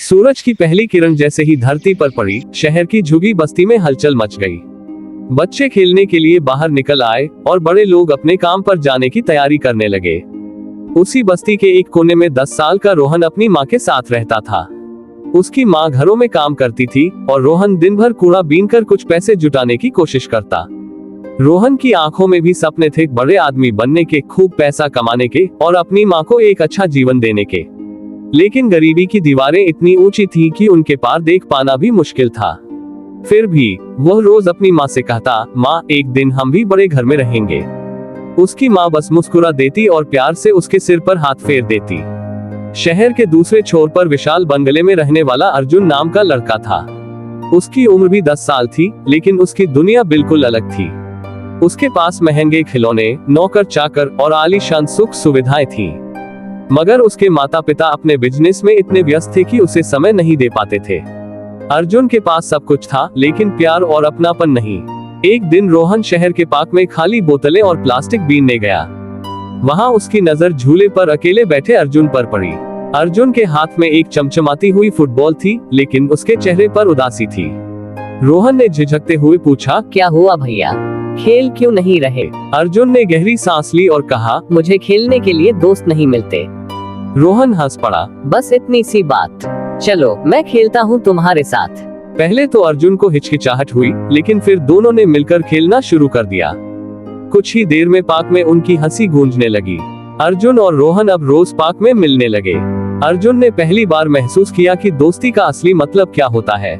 सूरज की पहली किरण जैसे ही धरती पर पड़ी, शहर की झुगी बस्ती में हलचल मच गई। बच्चे खेलने के लिए बाहर निकल आए और बड़े लोग अपने काम पर जाने की तैयारी करने लगे। उसी बस्ती के एक कोने में 10 साल का रोहन अपनी माँ के साथ रहता था। उसकी माँ घरों में काम करती थी और रोहन दिन भर कूड़ा बीनकर कुछ पैसे जुटाने की कोशिश करता। रोहन की आंखों में भी सपने थे, बड़े आदमी बनने के, खूब पैसा कमाने के और अपनी माँ को एक अच्छा जीवन देने के। लेकिन गरीबी की दीवारें इतनी ऊंची थीं कि उनके पार देख पाना भी मुश्किल था। फिर भी वह रोज अपनी माँ से कहता, माँ एक दिन हम भी बड़े घर में रहेंगे। उसकी माँ बस मुस्कुरा देती और प्यार से उसके सिर पर हाथ फेर देती। शहर के दूसरे छोर पर विशाल बंगले में रहने वाला अर्जुन नाम का लड़का था। उसकी उम्र भी 10 साल थी, लेकिन उसकी दुनिया बिल्कुल अलग थी। उसके पास महंगे खिलौने, नौकर चाकर और आलीशान सुख सुविधाएं थीं। मगर उसके माता पिता अपने बिजनेस में इतने व्यस्त थे कि उसे समय नहीं दे पाते थे। अर्जुन के पास सब कुछ था, लेकिन प्यार और अपनापन नहीं। एक दिन रोहन शहर के पार्क में खाली बोतलें और प्लास्टिक बीनने गया। वहां उसकी नजर झूले पर अकेले बैठे अर्जुन पर पड़ी। अर्जुन के हाथ में एक चमचमाती हुई फुटबॉल थी, लेकिन उसके चेहरे पर उदासी थी। रोहन ने झिझकते हुए पूछा, क्या हुआ भैया, खेल क्यों नहीं रहे? अर्जुन ने गहरी सांस ली और कहा, मुझे खेलने के लिए दोस्त नहीं मिलते। रोहन हंस पड़ा। बस इतनी सी बात, चलो मैं खेलता हूँ तुम्हारे साथ। पहले तो अर्जुन को हिचकिचाहट हुई, लेकिन फिर दोनों ने मिलकर खेलना शुरू कर दिया। कुछ ही देर में पार्क में उनकी हंसी गूंजने लगी। अर्जुन और रोहन अब रोज पार्क में मिलने लगे। अर्जुन ने पहली बार महसूस किया कि दोस्ती का असली मतलब क्या होता है।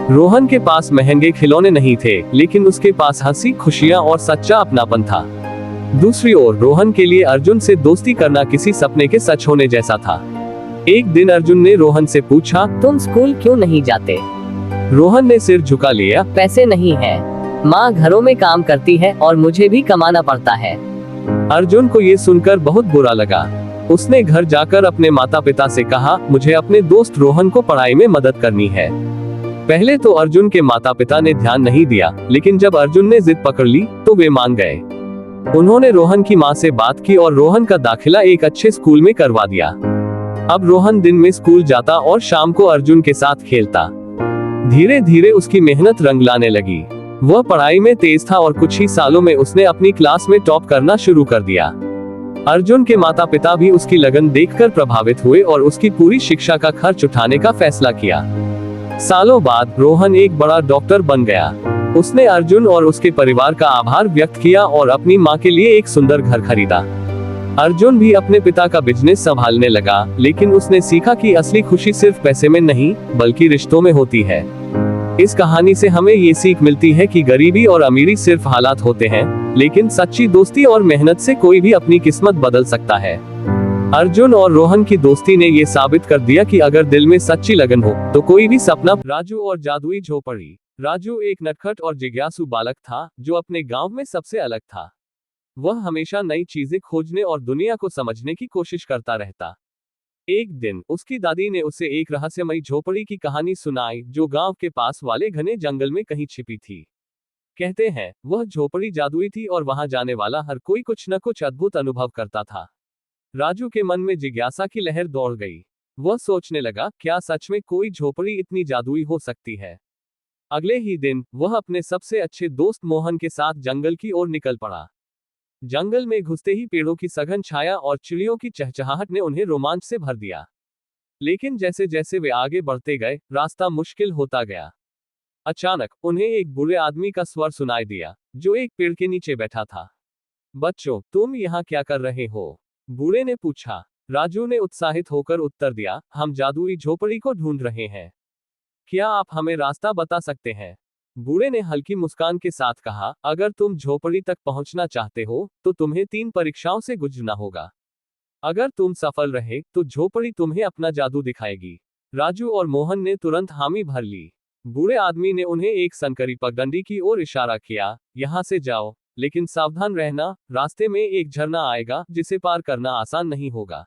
रोहन के पास महंगे खिलौने नहीं थे, लेकिन उसके पास हंसी, खुशियां और सच्चा अपनापन था। दूसरी ओर रोहन के लिए अर्जुन से दोस्ती करना किसी सपने के सच होने जैसा था। एक दिन अर्जुन ने रोहन से पूछा, तुम स्कूल क्यों नहीं जाते? रोहन ने सिर झुका लिया। पैसे नहीं है, माँ घरों में काम करती है और मुझे भी कमाना पड़ता है। अर्जुन को ये सुनकर बहुत बुरा लगा। उसने घर जाकर अपने माता पिता से कहा, मुझे अपने दोस्त रोहन को पढ़ाई में मदद करनी है। पहले तो अर्जुन के माता पिता ने ध्यान नहीं दिया, लेकिन जब अर्जुन ने जिद पकड़ ली तो वे मान गए। उन्होंने रोहन की माँ से बात की और रोहन का दाखिला एक अच्छे स्कूल में करवा दिया। अब रोहन दिन में स्कूल जाता और शाम को अर्जुन के साथ खेलता। धीरे धीरे उसकी मेहनत रंग लाने लगी। वह पढ़ाई में तेज था और कुछ ही सालों में उसने अपनी क्लास में टॉप करना शुरू कर दिया। अर्जुन के माता पिता भी उसकी लगन देखकर प्रभावित हुए और उसकी पूरी शिक्षा का खर्च उठाने का फैसला किया। सालों बाद रोहन एक बड़ा डॉक्टर बन गया। उसने अर्जुन और उसके परिवार का आभार व्यक्त किया और अपनी माँ के लिए एक सुंदर घर खरीदा। अर्जुन भी अपने पिता का बिजनेस संभालने लगा, लेकिन उसने सीखा कि असली खुशी सिर्फ पैसे में नहीं, बल्कि रिश्तों में होती है। इस कहानी से हमें ये सीख मिलती है कि गरीबी और अमीरी सिर्फ हालात होते हैं, लेकिन सच्ची दोस्ती और मेहनत से कोई भी अपनी किस्मत बदल सकता है। अर्जुन और रोहन की दोस्ती ने ये साबित कर दिया कि अगर दिल में सच्ची लगन हो तो कोई भी सपना। राजू और जादुई झोपड़ी। राजू एक नटखट और जिज्ञासु बालक था, जो अपने गांव में सबसे अलग था। वह हमेशा नई चीजें खोजने और दुनिया को समझने की कोशिश करता रहता। एक दिन उसकी दादी ने उसे एक रहस्यमयी झोपड़ी की कहानी सुनाई, जो गांव के पास वाले घने जंगल में कहीं छिपी थी। कहते हैं वह झोपड़ी जादुई थी और वहां जाने वाला हर कोई कुछ न कुछ अद्भुत अनुभव करता था। राजू के मन में जिज्ञासा की लहर दौड़ गई। वह सोचने लगा, क्या सच में कोई झोपड़ी इतनी जादुई हो सकती है। अगले ही दिन वह अपने सबसे अच्छे दोस्त मोहन के साथ जंगल की ओर निकल पड़ा। जंगल में घुसते ही पेड़ों की सघन छाया और चिड़ियों की चहचहाहट ने उन्हें रोमांच से भर दिया। लेकिन जैसे जैसे वे आगे बढ़ते गए, रास्ता मुश्किल होता गया। अचानक उन्हें एक बूढ़े आदमी का स्वर सुनाई दिया, जो एक पेड़ के नीचे बैठा था। बच्चों, तुम यहाँ क्या कर रहे हो? बूढ़े ने पूछा। राजू ने उत्साहित होकर उत्तर दिया, हम जादुई झोपड़ी को ढूंढ रहे हैं। क्या आप हमें रास्ता बता सकते हैं? बूढ़े ने हल्की मुस्कान के साथ कहा, अगर तुम झोपड़ी तक पहुंचना चाहते हो तो तुम्हें 3 परीक्षाओं से गुजरना होगा। अगर तुम सफल रहे तो झोपड़ी तुम्हें अपना जादू दिखाएगी। राजू और मोहन ने तुरंत हामी भर ली। बूढ़े आदमी ने उन्हें एक संकरी पगडंडी की ओर इशारा किया, यहाँ से जाओ, लेकिन सावधान रहना, रास्ते में एक झरना आएगा जिसे पार करना आसान नहीं होगा।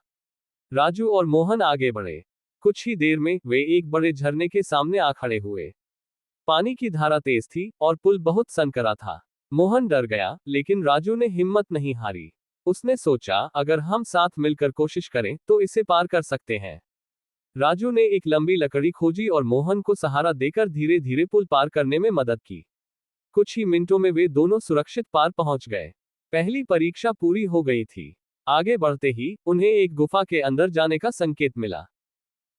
राजू और मोहन आगे बढ़े। कुछ ही देर में वे एक बड़े झरने के सामने आ खड़े हुए। पानी की धारा तेज थी और पुल बहुत संकरा था। मोहन डर गया, लेकिन राजू ने हिम्मत नहीं हारी। उसने सोचा, अगर हम साथ मिलकर कोशिश करें तो इसे पार कर सकते हैं। राजू ने एक लंबी लकड़ी खोजी और मोहन को सहारा देकर धीरे धीरे पुल पार करने में मदद की। कुछ ही मिनटों में वे दोनों सुरक्षित पार पहुंच गए। पहली परीक्षा पूरी हो गई थी। आगे बढ़ते ही उन्हें एक गुफा के अंदर जाने का संकेत मिला।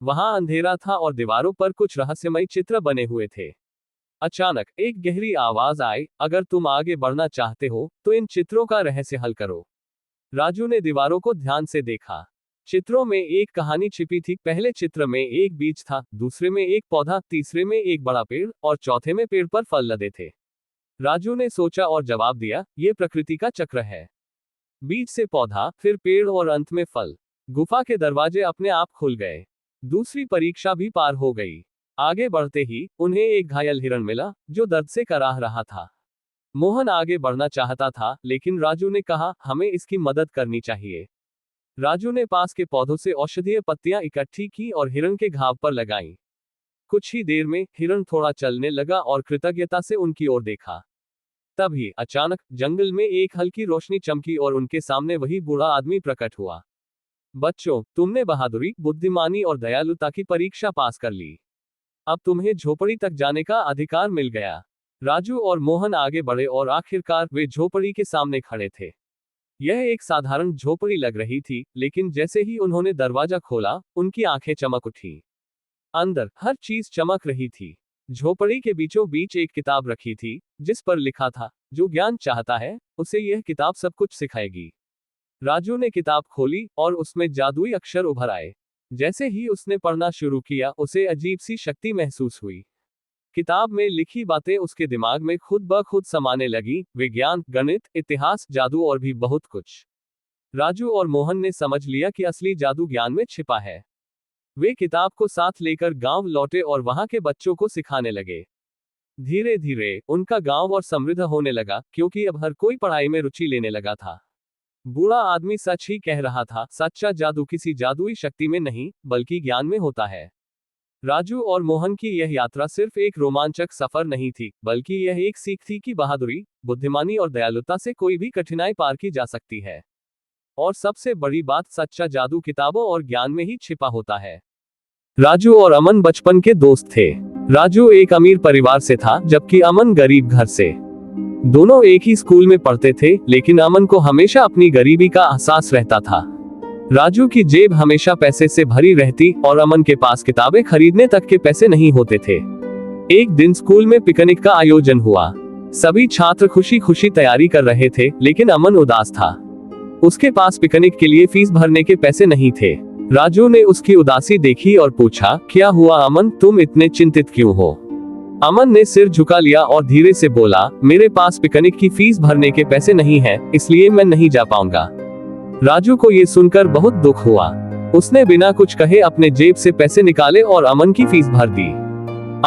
वहां अंधेरा था और दीवारों पर कुछ रहस्यमयी चित्र बने हुए थे। अचानक एक गहरी आवाज आई, अगर तुम आगे बढ़ना चाहते हो तो इन चित्रों का रहस्य हल करो। राजू ने दीवारों को ध्यान से देखा। चित्रों में एक कहानी छिपी थी। पहले चित्र में एक बीज था, दूसरे में एक पौधा, तीसरे में एक बड़ा पेड़ और चौथे में पेड़ पर फल लदे थे। राजू ने सोचा और जवाब दिया, ये प्रकृति का चक्र है। बीज से पौधा, फिर पेड़ और अंत में फल। गुफा के दरवाजे अपने आप खुल गए। दूसरी परीक्षा भी पार हो गई। आगे बढ़ते ही उन्हें एक घायल हिरण मिला जो दर्द से कराह रहा था। मोहन आगे बढ़ना चाहता था, लेकिन राजू ने कहा, हमें इसकी मदद करनी चाहिए। राजू ने पास के पौधों से औषधीय पत्तियां इकट्ठी की और हिरण के घाव पर लगाईं। कुछ ही देर में हिरण थोड़ा चलने लगा और कृतज्ञता से उनकी ओर देखा। तभी अचानक जंगल में एक हल्की रोशनी चमकी और उनके सामने वही बूढ़ा आदमी प्रकट हुआ। बच्चों, तुमने बहादुरी, बुद्धिमानी और दयालुता की परीक्षा पास कर ली। अब तुम्हें झोपड़ी तक जाने का अधिकार मिल गया। राजू और मोहन आगे बढ़े और आखिरकार वे झोपड़ी के सामने खड़े थे। यह एक साधारण झोपड़ी लग रही थी, लेकिन जैसे ही उन्होंने दरवाजा खोला, उनकी आंखें चमक उठी। अंदर हर चीज चमक रही थी। झोपड़ी के बीचों बीच एक किताब रखी थी, जिस पर लिखा था, जो ज्ञान चाहता है, उसे यह किताब सब कुछ सिखाएगी। राजू ने किताब खोली और उसमें जादुई अक्षर उभर आए। जैसे ही उसने पढ़ना शुरू किया, उसे अजीब सी शक्ति महसूस हुई। किताब में लिखी बातें उसके दिमाग में खुद ब खुद समाने लगी। विज्ञान, गणित, इतिहास, जादू और भी बहुत कुछ। राजू और मोहन ने समझ लिया कि असली जादू ज्ञान में छिपा है। वे किताब को साथ लेकर गांव लौटे और वहां के बच्चों को सिखाने लगे। धीरे धीरे उनका गांव और समृद्ध होने लगा, क्योंकि अब हर कोई पढ़ाई में रुचि लेने लगा था। बूढ़ा आदमी सच ही कह रहा था, सच्चा जादू किसी जादुई शक्ति में नहीं, बल्कि ज्ञान में होता है। राजू और मोहन की यह यात्रा सिर्फ एक रोमांचक सफर नहीं थी, बल्कि यह एक सीख थी कि बहादुरी, बुद्धिमानी और दयालुता से कोई भी कठिनाई पार की जा सकती है। और सबसे बड़ी बात, सच्चा जादू किताबों और ज्ञान में ही छिपा होता है। राजू और अमन बचपन के दोस्त थे। राजू एक अमीर परिवार से था, जबकि अमन गरीब घर से। दोनों एक ही स्कूल में पढ़ते थे, लेकिन अमन को हमेशा अपनी गरीबी का एहसास रहता था। राजू की जेब हमेशा पैसे से भरी रहती और अमन के पास किताबें खरीदने तक के पैसे नहीं होते थे। एक दिन स्कूल में पिकनिक का आयोजन हुआ। सभी छात्र खुशी खुशी तैयारी कर रहे थे, लेकिन अमन उदास था। उसके पास पिकनिक के लिए फीस भरने के पैसे नहीं थे। राजू ने उसकी उदासी देखी और पूछा, क्या हुआ अमन, तुम इतने चिंतित क्यों हो? अमन ने सिर झुका लिया और धीरे से बोला, मेरे पास पिकनिक की फीस भरने के पैसे नहीं हैं, इसलिए मैं नहीं जा पाऊंगा। राजू को ये सुनकर बहुत दुख हुआ। उसने बिना कुछ कहे अपने जेब से पैसे निकाले और अमन की फीस भर दी।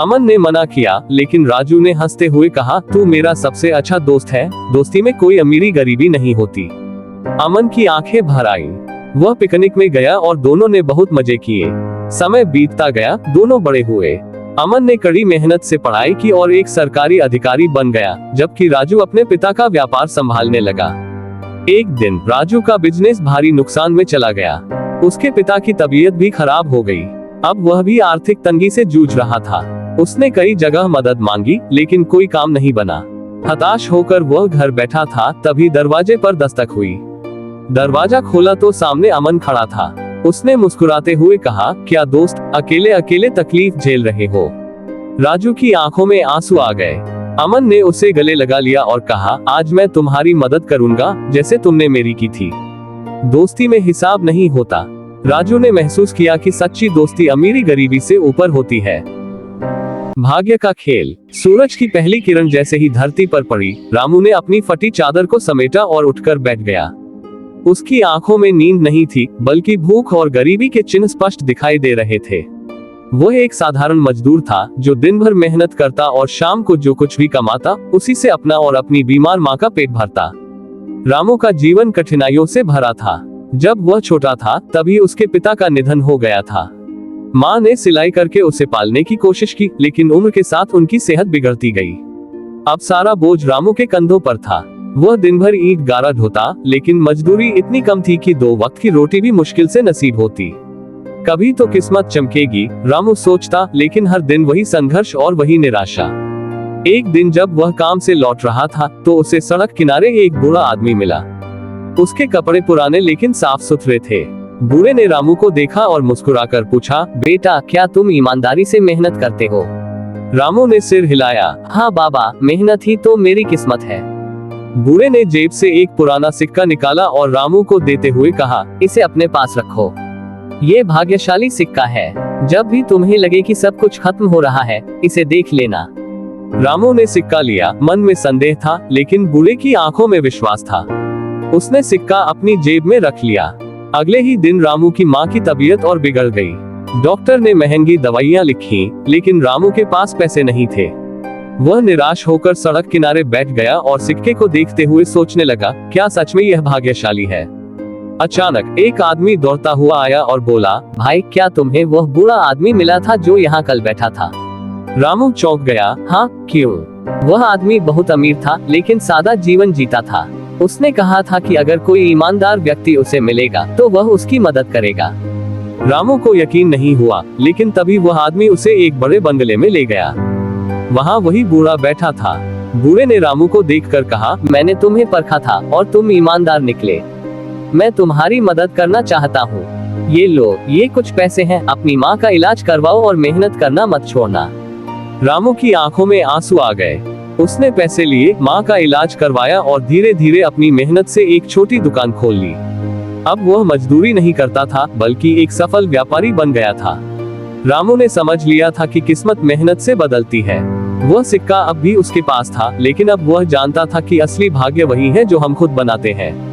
अमन ने मना किया, लेकिन राजू ने हंसते हुए कहा, तू मेरा सबसे अच्छा दोस्त है, दोस्ती में कोई अमीरी गरीबी नहीं होती। अमन की आंखें भर आईं। वह पिकनिक में गया और दोनों ने बहुत मजे किए। समय बीतता गया, दोनों बड़े हुए। अमन ने कड़ी मेहनत से पढ़ाई की और एक सरकारी अधिकारी बन गया, जबकि राजू अपने पिता का व्यापार संभालने लगा। एक दिन राजू का बिजनेस भारी नुकसान में चला गया। उसके पिता की तबीयत भी खराब हो गई। अब वह भी आर्थिक तंगी से जूझ रहा था। उसने कई जगह मदद मांगी, लेकिन कोई काम नहीं बना। हताश होकर वह घर बैठा था, तभी दरवाजे पर दस्तक हुई। दरवाजा खोला तो सामने अमन खड़ा था। उसने मुस्कुराते हुए कहा, क्या दोस्त, अकेले अकेले तकलीफ झेल रहे हो? राजू की आंखों में आंसू आ गए। अमन ने उसे गले लगा लिया और कहा, आज मैं तुम्हारी मदद करूंगा, जैसे तुमने मेरी की थी। दोस्ती में हिसाब नहीं होता। राजू ने महसूस किया कि सच्ची दोस्ती अमीरी गरीबी से ऊपर होती है। भाग्य का खेल। सूरज की पहली किरण जैसे ही धरती पर पड़ी, रामू ने अपनी फटी चादर को समेटा और उठकर बैठ गया। उसकी आंखों में नींद नहीं थी, बल्कि भूख और गरीबी के चिन्ह स्पष्ट दिखाई दे रहे थे। वह एक साधारण मजदूर था, जो दिन भर मेहनत करता और शाम को जो कुछ भी कमाता, उसी से अपना और अपनी बीमार माँ का पेट भरता। रामू का जीवन कठिनाइयों से भरा था। जब वह छोटा था, तभी उसके पिता का निधन हो गया था। माँ ने सिलाई करके उसे पालने की कोशिश की, लेकिन उम्र के साथ उनकी सेहत बिगड़ती गई। अब सारा बोझ रामू के कंधों पर था। वह दिन भर ईंट गारा ढोता, लेकिन मजदूरी इतनी कम थी कि 2 वक्त की रोटी भी मुश्किल से नसीब होती। कभी तो किस्मत चमकेगी, रामू सोचता, लेकिन हर दिन वही संघर्ष और वही निराशा। एक दिन जब वह काम से लौट रहा था तो उसे सड़क किनारे एक बूढ़ा आदमी मिला। उसके कपड़े पुराने लेकिन साफ सुथरे थे। बूढ़े ने रामू को देखा और मुस्कुराकर पूछा, बेटा, क्या तुम ईमानदारी से मेहनत करते हो? रामू ने सिर हिलाया। हाँ बाबा, मेहनत ही तो मेरी किस्मत है। बूढ़े ने जेब से एक पुराना सिक्का निकाला और रामू को देते हुए कहा, इसे अपने पास रखो। ये भाग्यशाली सिक्का है। जब भी तुम्हें लगे कि सब कुछ खत्म हो रहा है, इसे देख लेना। रामू ने सिक्का लिया। मन में संदेह था, लेकिन बूढ़े की आंखों में विश्वास था। उसने सिक्का अपनी जेब में रख लिया। अगले ही दिन रामू की माँ की तबीयत और बिगड़ गई। डॉक्टर ने महंगी दवाइयाँ लिखी, लेकिन रामू के पास पैसे नहीं थे। वह निराश होकर सड़क किनारे बैठ गया और सिक्के को देखते हुए सोचने लगा, क्या सच में यह भाग्यशाली है? अचानक एक आदमी दौड़ता हुआ आया और बोला, भाई, क्या तुम्हें वह बूढ़ा आदमी मिला था जो यहाँ कल बैठा था? रामू चौंक गया। हाँ, क्यों? वह आदमी बहुत अमीर था, लेकिन सादा जीवन जीता था। उसने कहा था कि अगर कोई ईमानदार व्यक्ति उसे मिलेगा तो वह उसकी मदद करेगा। रामू को यकीन नहीं हुआ, लेकिन तभी वह आदमी उसे एक बड़े बंगले में ले गया। वहाँ वही बूढ़ा बैठा था। बूढ़े ने रामू को देखकर कहा, मैंने तुम्हें परखा था और तुम ईमानदार निकले। मैं तुम्हारी मदद करना चाहता हूँ। ये लो, ये कुछ पैसे हैं, अपनी माँ का इलाज करवाओ और मेहनत करना मत छोड़ना। रामू की आंखों में आंसू आ गए। उसने पैसे लिए, माँ का इलाज करवाया और धीरे धीरे अपनी मेहनत से एक छोटी दुकान खोल ली। अब वह मजदूरी नहीं करता था, बल्कि एक सफल व्यापारी बन गया था। रामू ने समझ लिया था कि किस्मत मेहनत से बदलती है। वह सिक्का अब भी उसके पास था, लेकिन अब वह जानता था कि असली भाग्य वही है जो हम खुद बनाते हैं।